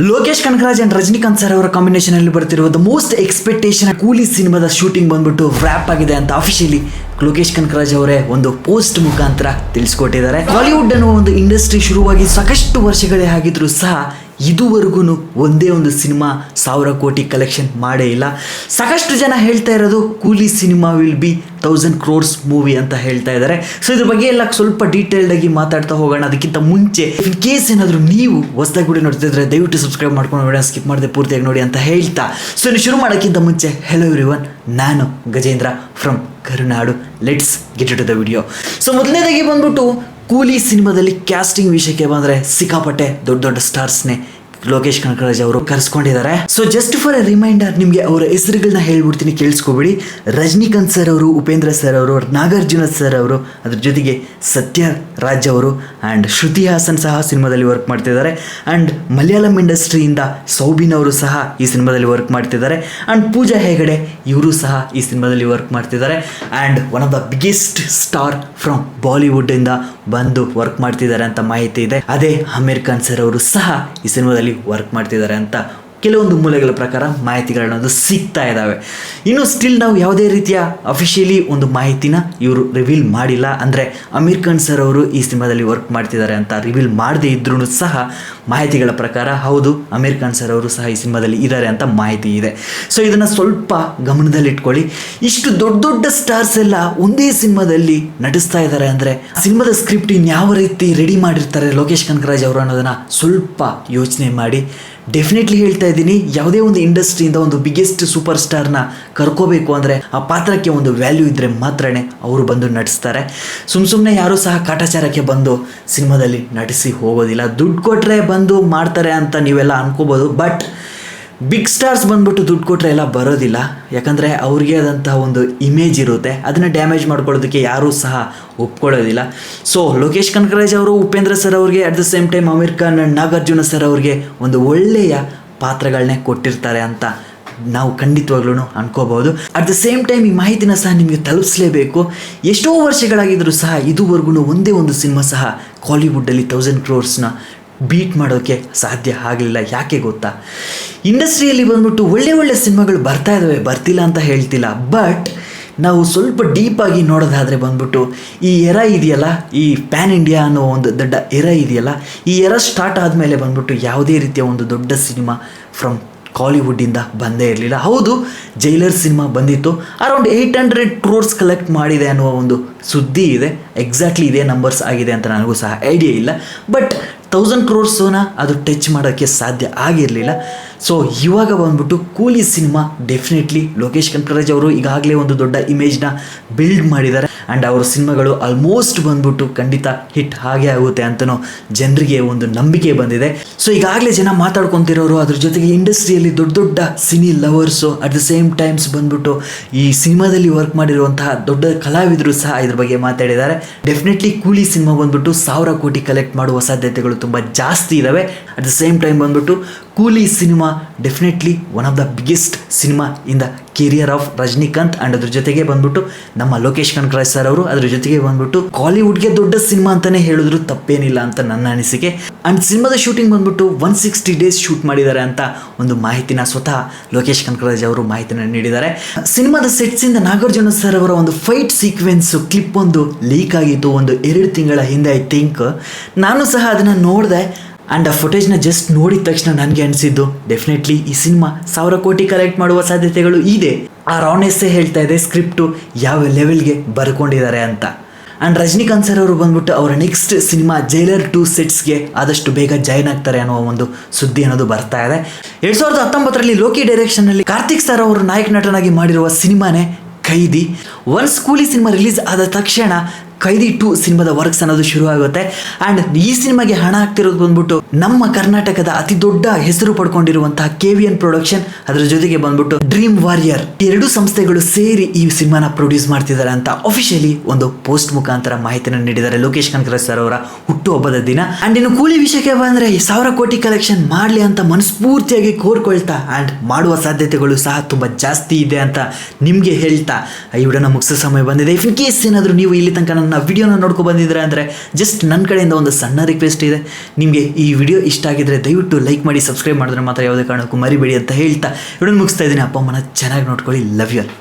Lokesh Kanakaraj and Rajinikanth sir ಅವರ combination ಅಲ್ಲಿ ಬರ್ತಿರುವ the most expectation ಕೂಲಿ ಸಿನಿಮಾದ ಶೂಟಿಂಗ್ ಬಂದ್ಬಿಟ್ಟು ವ್ರ್ಯಾಪ್ ಆಗಿದೆ ಅಂತ ಅಫಿಷಿಯಲಿ ಲೋಕೇಶ್ ಕನಕರಾಜ್ ಅವರೇ ಒಂದು ಪೋಸ್ಟ್ ಮುಖಾಂತರ ತಿಳಿಸ್ಕೊಟ್ಟಿದ್ದಾರೆ. ಬಾಲಿವುಡ್ ಅನ್ನೋ ಒಂದು ಇಂಡಸ್ಟ್ರಿ ಶುರುವಾಗಿ ಸಾಕಷ್ಟು ವರ್ಷಗಳೇ ಆಗಿದ್ರು ಸಹ ಇದುವರೆಗೂ ಒಂದೇ ಒಂದು ಸಿನಿಮಾ 1000 ಕೋಟಿ ಕಲೆಕ್ಷನ್ ಮಾಡೇ ಇಲ್ಲ. ಸಾಕಷ್ಟು ಜನ ಹೇಳ್ತಾ ಇರೋದು ಕೂಲಿ cinema will be 1000 crores movie ಅಂತ ಹೇಳ್ತಾ ಇದ್ದಾರೆ. ಸೊ ಇದ್ರ ಬಗ್ಗೆ ಎಲ್ಲ ಸ್ವಲ್ಪ ಡೀಟೇಲ್ಡ್ ಆಗಿ ಮಾತಾಡ್ತಾ ಹೋಗೋಣ. ಅದಕ್ಕಿಂತ ಮುಂಚೆ ಇನ್ ಕೇಸ್ ಏನಾದರೂ ನೀವು ಹೊಸದಾಗಿ ಕೂಡ ನೋಡ್ತಿದ್ರೆ ದಯವಿಟ್ಟು ಸಬ್ಸ್ಕ್ರೈಬ್ ಮಾಡ್ಕೊಂಡು ವಿಡಿಯೋ ಸ್ಕಿಪ್ ಮಾಡದೆ ಪೂರ್ತಿಯಾಗಿ ನೋಡಿ ಅಂತ ಹೇಳ್ತಾ, ಸೊ ನೀವು ಶುರು ಮಾಡೋಕ್ಕಿಂತ ಮುಂಚೆ ಹೆಲೋ ಎವ್ರಿವನ್, ನಾನು Gajendra from Karunadu. Let's get to the video. So ಮೊದಲನೇದಾಗಿ ಬಂದ್ಬಿಟ್ಟು ಕೂಲಿ ಸಿನಿಮಾದಲ್ಲಿ ಕ್ಯಾಸ್ಟಿಂಗ್ ವಿಷಯಕ್ಕೆ ಬಂದರೆ ಸಿಕ್ಕಾಪಟ್ಟೆ ದೊಡ್ಡ ದೊಡ್ಡ ಸ್ಟಾರ್ಸ್ನೇ ಲೋಕೇಶ್ ಕನಕರಾಜ್ ಅವರು ಕರೆಸ್ಕೊಂಡಿದ್ದಾರೆ. So just for a reminder ನಿಮಗೆ ಅವರ ಹೆಸರುಗಳನ್ನ ಹೇಳ್ಬಿಡ್ತೀನಿ, ಕೇಳಿಸ್ಕೊಬಿಡಿ. ರಜನಿಕಾಂತ್ ಸರ್ ಅವರು, ಉಪೇಂದ್ರ ಸರ್ ಅವರು, ನಾಗಾರ್ಜುನ ಸರ್ ಅವರು, ಅದ್ರ ಜೊತೆಗೆ ಸತ್ಯ ರಾಜ್ ಅವರು ಆ್ಯಂಡ್ ಶ್ರುತಿ ಹಾಸನ್ ಸಹ ಸಿನಿಮಾದಲ್ಲಿ ವರ್ಕ್ ಮಾಡ್ತಿದ್ದಾರೆ. ಆ್ಯಂಡ್ ಮಲಯಾಳಂ ಇಂಡಸ್ಟ್ರಿಯಿಂದ ಸೌಬಿನ್ ಅವರು ಸಹ ಈ ಸಿನಿಮಾದಲ್ಲಿ ವರ್ಕ್ ಮಾಡ್ತಿದ್ದಾರೆ. ಆ್ಯಂಡ್ ಪೂಜಾ ಹೆಗಡೆ ಇವರು ಸಹ ಈ ಸಿನಿಮಾದಲ್ಲಿ ವರ್ಕ್ ಮಾಡ್ತಿದ್ದಾರೆ. And one of the biggest star from ಬಾಲಿವುಡ್ಡಿಂದ ಬಂದು ವರ್ಕ್ ಮಾಡ್ತಿದ್ದಾರೆ ಅಂತ ಮಾಹಿತಿ ಇದೆ. ಅದೇ ಆಮಿರ್ ಖಾನ್ ಸರ್ ಅವರು ಸಹ ಈ ಸಿನಿಮಾದಲ್ಲಿ ವರ್ಕ್ ಮಾಡ್ತಿದ್ದಾರೆ ಅಂತ ಕೆಲವೊಂದು ಮೂಲಗಳ ಪ್ರಕಾರ ಮಾಹಿತಿಗಳನ್ನೊಂದು ಸಿಗ್ತಾ ಇದ್ದಾವೆ. ಇನ್ನು ಸ್ಟಿಲ್ ನಾವು ಯಾವುದೇ ರೀತಿಯ ಅಫಿಷಿಯಲಿ ಒಂದು ಮಾಹಿತಿನ ಇವರು ರಿವೀಲ್ ಮಾಡಿಲ್ಲ. ಅಂದರೆ ಆಮಿರ್ ಖಾನ್ ಸರ್ ಅವರು ಈ ಸಿನಿಮಾದಲ್ಲಿ ವರ್ಕ್ ಮಾಡ್ತಿದ್ದಾರೆ ಅಂತ ರಿವೀಲ್ ಮಾಡದೇ ಇದ್ರೂ ಸಹ ಮಾಹಿತಿಗಳ ಪ್ರಕಾರ ಹೌದು, ಆಮಿರ್ ಖಾನ್ ಸರ್ ಅವರು ಸಹ ಈ ಸಿನಿಮಾದಲ್ಲಿ ಇದ್ದಾರೆ ಅಂತ ಮಾಹಿತಿ ಇದೆ. ಸೊ ಇದನ್ನು ಸ್ವಲ್ಪ ಗಮನದಲ್ಲಿಟ್ಕೊಳ್ಳಿ. ಇಷ್ಟು ದೊಡ್ಡ ದೊಡ್ಡ ಸ್ಟಾರ್ಸ್ ಎಲ್ಲ ಒಂದೇ ಸಿನಿಮಾದಲ್ಲಿ ನಟಿಸ್ತಾ ಇದ್ದಾರೆ ಅಂದರೆ ಸಿನಿಮಾದ ಸ್ಕ್ರಿಪ್ಟ್ ಇನ್ಯಾವ ರೀತಿ ರೆಡಿ ಮಾಡಿರ್ತಾರೆ ಲೋಕೇಶ್ ಕನಕರಾಜ್ ಅವರು ಅನ್ನೋದನ್ನು ಸ್ವಲ್ಪ ಯೋಚನೆ ಮಾಡಿ. ಡೆಫಿನೆಟ್ಲಿ ಹೇಳ್ತಾ ಇದ್ದೀನಿ, ಯಾವುದೇ ಒಂದು ಇಂಡಸ್ಟ್ರಿಯಿಂದ ಒಂದು ಬಿಗ್ಗೆಸ್ಟ್ ಸೂಪರ್ ಸ್ಟಾರ್ನ ಕರ್ಕೋಬೇಕು ಅಂದರೆ ಆ ಪಾತ್ರಕ್ಕೆ ಒಂದು ವ್ಯಾಲ್ಯೂ ಇದ್ದರೆ ಮಾತ್ರನೇ ಅವರು ಬಂದು ನಟಿಸ್ತಾರೆ. ಸುಮ್ಮನೆ ಯಾರೂ ಸಹ ಕಾಟಾಚಾರಕ್ಕೆ ಬಂದು ಸಿನಿಮಾದಲ್ಲಿ ನಟಿಸಿ ಹೋಗೋದಿಲ್ಲ. ದುಡ್ಡು ಕೊಟ್ಟರೆ ಬಂದು ಮಾಡ್ತಾರೆ ಅಂತ ನೀವೆಲ್ಲ ಅನ್ಕೋಬೋದು. ಬಟ್ ಬಿಗ್ ಸ್ಟಾರ್ಸ್ ಬಂದ್ಬಿಟ್ಟು ದುಡ್ಡು ಕೊಟ್ಟರೆ ಎಲ್ಲ ಬರೋದಿಲ್ಲ. ಯಾಕಂದರೆ ಅವ್ರಿಗೆ ಆದಂತಹ ಒಂದು ಇಮೇಜ್ ಇರುತ್ತೆ, ಅದನ್ನು ಡ್ಯಾಮೇಜ್ ಮಾಡ್ಕೊಳ್ಳೋದಕ್ಕೆ ಯಾರೂ ಸಹ ಒಪ್ಕೊಳ್ಳೋದಿಲ್ಲ. ಸೊ ಲೋಕೇಶ್ ಕನಕರಾಜ್ ಅವರು, ಉಪೇಂದ್ರ ಸರ್ ಅವ್ರಿಗೆ, at the same time Aamir Khan and Nagarjuna sir ಅವ್ರಿಗೆ ಒಂದು ಒಳ್ಳೆಯ ಪಾತ್ರಗಳನ್ನೇ ಕೊಟ್ಟಿರ್ತಾರೆ ಅಂತ ನಾವು ಖಂಡಿತವಾಗ್ಲೂ ಅನ್ಕೋಬಹುದು. ಅಟ್ ದ ಸೇಮ್ ಟೈಮ್ ಈ ಮಾಹಿತಿನ ಸಹ ನಿಮಗೆ ತಲುಪಿಸಲೇಬೇಕು. ಎಷ್ಟೋ ವರ್ಷಗಳಾಗಿದ್ದರೂ ಸಹ ಇದುವರೆಗೂ ಒಂದೇ ಒಂದು ಸಿನಿಮಾ ಸಹ ಕಾಲಿವುಡ್ಡಲ್ಲಿ 1000 crores ಬೀಟ್ ಮಾಡೋಕ್ಕೆ ಸಾಧ್ಯ ಆಗಲಿಲ್ಲ. ಯಾಕೆ ಗೊತ್ತಾ? ಇಂಡಸ್ಟ್ರಿಯಲ್ಲಿ ಬಂದ್ಬಿಟ್ಟು ಒಳ್ಳೆ ಸಿನಿಮಾಗಳು ಬರ್ತಾ ಇದ್ದಾವೆ, ಬರ್ತಿಲ್ಲ ಅಂತ ಹೇಳ್ತಿಲ್ಲ. ಬಟ್ ನಾವು ಸ್ವಲ್ಪ ಡೀಪಾಗಿ ನೋಡೋದಾದರೆ ಬಂದ್ಬಿಟ್ಟು ಈ ಎರ ಇದೆಯಲ್ಲ, ಈ ಪ್ಯಾನ್ ಇಂಡಿಯಾ ಅನ್ನೋ ಒಂದು ದೊಡ್ಡ ಎರ ಇದೆಯಲ್ಲ, ಈ ಎರ ಸ್ಟಾರ್ಟ್ ಆದಮೇಲೆ ಬಂದ್ಬಿಟ್ಟು ಯಾವುದೇ ರೀತಿಯ ಒಂದು ದೊಡ್ಡ ಸಿನಿಮಾ ಫ್ರಮ್ ಕಾಲಿವುಡ್ಡಿಂದ ಬಂದೇ ಇರಲಿಲ್ಲ. ಹೌದು, ಜೈಲರ್ ಸಿನಿಮಾ ಬಂದಿತ್ತು, ಅರೌಂಡ್ 800 crores ಕಲೆಕ್ಟ್ ಮಾಡಿದೆ ಅನ್ನುವ ಒಂದು ಸುದ್ದಿ ಇದೆ. ಎಕ್ಸಾಕ್ಟ್ಲಿ ಇದೇ ನಂಬರ್ಸ್ ಆಗಿದೆ ಅಂತ ನನಗೂ ಸಹ ಐಡಿಯಾ ಇಲ್ಲ. ಬಟ್ 1000 crores ಅದು ಟಚ್ ಮಾಡೋಕ್ಕೆ ಸಾಧ್ಯ ಆಗಿರಲಿಲ್ಲ. ಸೊ ಇವಾಗ ಬಂದ್ಬಿಟ್ಟು ಕೂಲಿ ಸಿನಿಮಾ ಡೆಫಿನೆಟ್ಲಿ ಲೋಕೇಶ್ ಕನಕರಾಜ್ ಅವರು ಈಗಾಗಲೇ ಒಂದು ದೊಡ್ಡ ಇಮೇಜ್ನ ಬಿಲ್ಡ್ ಮಾಡಿದ್ದಾರೆ. ಆ್ಯಂಡ್ ಅವ್ರ ಸಿನಿಮಾಗಳು ಆಲ್ಮೋಸ್ಟ್ ಬಂದ್ಬಿಟ್ಟು ಖಂಡಿತ ಹಿಟ್ ಹಾಗೆ ಆಗುತ್ತೆ ಅಂತಲೂ ಜನರಿಗೆ ಒಂದು ನಂಬಿಕೆ ಬಂದಿದೆ. ಸೊ ಈಗಾಗಲೇ ಜನ ಮಾತಾಡ್ಕೊತಿರೋರು, ಅದ್ರ ಜೊತೆಗೆ ಇಂಡಸ್ಟ್ರಿಯಲ್ಲಿ ದೊಡ್ಡ ದೊಡ್ಡ cine lovers, at the same times ಬಂದ್ಬಿಟ್ಟು ಈ ಸಿನಿಮಾದಲ್ಲಿ ವರ್ಕ್ ಮಾಡಿರುವಂತಹ ದೊಡ್ಡ ಕಲಾವಿದರು ಸಹ ಇದ್ರ ಬಗ್ಗೆ ಮಾತಾಡಿದ್ದಾರೆ. ಡೆಫಿನೆಟ್ಲಿ ಕೂಲಿ ಸಿನಿಮಾ ಬಂದ್ಬಿಟ್ಟು 1000 ಕೋಟಿ ಕಲೆಕ್ಟ್ ಮಾಡುವ ಸಾಧ್ಯತೆಗಳು ತುಂಬ ಜಾಸ್ತಿ ಇದ್ದಾವೆ. ಅಟ್ ದ ಸೇಮ್ ಟೈಮ್ ಬಂದ್ಬಿಟ್ಟು ಕೂಲಿ cinema definitely one of the biggest cinema in the career of Rajinikanth. And ಅದ್ರ ಜೊತೆಗೆ ಬಂದ್ಬಿಟ್ಟು ನಮ್ಮ ಲೋಕೇಶ್ ಕನಕರಾಜ್ ಸರ್ ಅವರು ಅದ್ರ ಜೊತೆಗೆ ಬಂದ್ಬಿಟ್ಟು ಕಾಲಿವುಡ್ಗೆ ದೊಡ್ಡ ಸಿನಿಮಾ ಅಂತಲೇ ಹೇಳಿದ್ರು ತಪ್ಪೇನಿಲ್ಲ ಅಂತ ನನ್ನ ಅನಿಸಿಕೆ. ಆ್ಯಂಡ್ ಸಿನಿಮಾದ ಶೂಟಿಂಗ್ ಬಂದ್ಬಿಟ್ಟು 160 days ಶೂಟ್ ಮಾಡಿದ್ದಾರೆ ಅಂತ ಒಂದು ಮಾಹಿತಿನ ಸ್ವತಃ ಲೋಕೇಶ್ ಕನಕರಾಜ್ ಅವರು ಮಾಹಿತಿನ ನೀಡಿದ್ದಾರೆ. ಸಿನಿಮಾದ ಸೆಟ್ಸಿಂದ ನಾಗಾರ್ಜುನ ಸರ್ ಅವರ ಒಂದು ಫೈಟ್ ಸೀಕ್ವೆನ್ಸ್ ಕ್ಲಿಪ್ ಒಂದು ಲೀಕ್ ಆಗಿತ್ತು ಒಂದು 2 ತಿಂಗಳ ಹಿಂದೆ. ಐ ಥಿಂಕ್ ನಾನು ಸಹ ಅದನ್ನು ನೋಡಿದೆ. ಆ್ಯಂಡ್ ಆ ಫುಟೇಜ್ನ ಜಸ್ಟ್ ನೋಡಿದ ತಕ್ಷಣ ನನಗೆ ಅನಿಸಿದ್ದು ಡೆಫಿನೆಟ್ಲಿ ಈ ಸಿನಿಮಾ 1000 ಕೋಟಿ ಕಲೆಕ್ಟ್ ಮಾಡುವ ಸಾಧ್ಯತೆಗಳು ಇದೆ. ಆ ರಾನೆಸ್ಸೇ ಹೇಳ್ತಾ ಇದೆ ಸ್ಕ್ರಿಪ್ಟು ಯಾವ ಲೆವೆಲ್ಗೆ ಬರ್ಕೊಂಡಿದ್ದಾರೆ ಅಂತ. ಆ್ಯಂಡ್ ರಜನಿಕಾಂತ್ ಸರ್ ಅವರು ಬಂದ್ಬಿಟ್ಟು ಅವರ ನೆಕ್ಸ್ಟ್ ಸಿನಿಮಾ ಜೈಲರ್ 2 ಸೆಟ್ಸ್ಗೆ ಆದಷ್ಟು ಬೇಗ ಜಾಯ್ನ್ ಆಗ್ತಾರೆ ಅನ್ನೋ ಒಂದು ಸುದ್ದಿ ಅನ್ನೋದು ಬರ್ತಾ ಇದೆ. 2019ರಲ್ಲಿ ಲೋಕಿ ಡೈರೆಕ್ಷನ್ನಲ್ಲಿ ಕಾರ್ತಿಕ್ ಸರ್ ಅವರು ನಾಯಕ ನಟನಾಗಿ ಮಾಡಿರುವ ಸಿನಿಮಾನೇ ಖೈದಿ. ಒನ್ಸ್ ಕೂಲಿ ಸಿನಿಮಾ ರಿಲೀಸ್ ಆದ ತಕ್ಷಣ ಖೈದಿ 2 ಸಿನಿಮಾದ ವರ್ಕ್ಸ್ ಅನ್ನೋದು ಶುರು ಆಗುತ್ತೆ. ಆ್ಯಂಡ್ ಈ ಸಿನಿಮಾಗೆ ಹಣ ಹಾಕ್ತಿರೋದು ಬಂದ್ಬಿಟ್ಟು ನಮ್ಮ ಕರ್ನಾಟಕದ ಅತಿ ದೊಡ್ಡ ಹೆಸರು ಪಡ್ಕೊಂಡಿರುವಂತಹ KVN ಪ್ರೊಡಕ್ಷನ್, ಅದರ ಜೊತೆಗೆ ಬಂದ್ಬಿಟ್ಟು ಡ್ರೀಮ್ ವಾರಿಯರ್, 2 ಸಂಸ್ಥೆಗಳು ಸೇರಿ ಈ ಸಿನಿಮಾನ ಪ್ರೊಡ್ಯೂಸ್ ಮಾಡ್ತಿದ್ದಾರೆ ಅಂತ ಅಫಿಷಿಯಲಿ ಒಂದು ಪೋಸ್ಟ್ ಮುಖಾಂತರ ಮಾಹಿತಿಯನ್ನು ನೀಡಿದ್ದಾರೆ ಲೋಕೇಶ್ ಕನಕರಾಜ್ ಸರ್ ಅವರ ಹುಟ್ಟುಹಬ್ಬದ ದಿನ. ಆ್ಯಂಡ್ ಇನ್ನು ಕೂಲಿ ವಿಷಯಕ್ಕೆ ಬಂದರೆ 1000 ಕೋಟಿ ಕಲೆಕ್ಷನ್ ಮಾಡಲಿ ಅಂತ ಮನಸ್ಫೂರ್ತಿಯಾಗಿ ಕೋರ್ಕೊಳ್ತಾ ಆ್ಯಂಡ್ ಮಾಡುವ ಸಾಧ್ಯತೆಗಳು ಸಹ ತುಂಬ ಜಾಸ್ತಿ ಇದೆ ಅಂತ ನಿಮಗೆ ಹೇಳ್ತಾ ಈ ವಿಡಿಯೋನ ಮುಗಿಸೋ ಸಮಯ ಬಂದಿದೆ. ಇನ್ ಕೇಸ್ ಏನಾದರೂ ನೀವು ಇಲ್ಲಿ ತನಕ ನನ್ನ ವಿಡಿಯೋನ ನೋಡ್ಕೊ ಬಂದಿದ್ರೆ ಅಂದರೆ ಜಸ್ಟ್ ನನ್ನ ಕಡೆಯಿಂದ ಒಂದು ಸಣ್ಣ ರಿಕ್ವೆಸ್ಟ್ ಇದೆ. ನಿಮಗೆ ಈ ವಿಡಿಯೋ ಇಷ್ಟ ಆಗಿದ್ರೆ ದಯವಿಟ್ಟು ಲೈಕ್ ಮಾಡಿ, ಸಬ್ಸ್ಕ್ರೈಬ್ ಮಾಡಿದ್ರೆ ಮಾತ್ರ ಯಾವುದೇ ಕಾರಣಕ್ಕೂ ಮರಿಬೇಡಿ ಅಂತ ಹೇಳ್ತಾ ವಿಡಿಯೋ ಮುಗಿಸ್ತಾ ಇದ್ದೀನಿ. ಅಪ್ಪ ಅಮ್ಮನ ಚೆನ್ನಾಗಿ ನೋಡ್ಕೊಳ್ಳಿ. Love you all.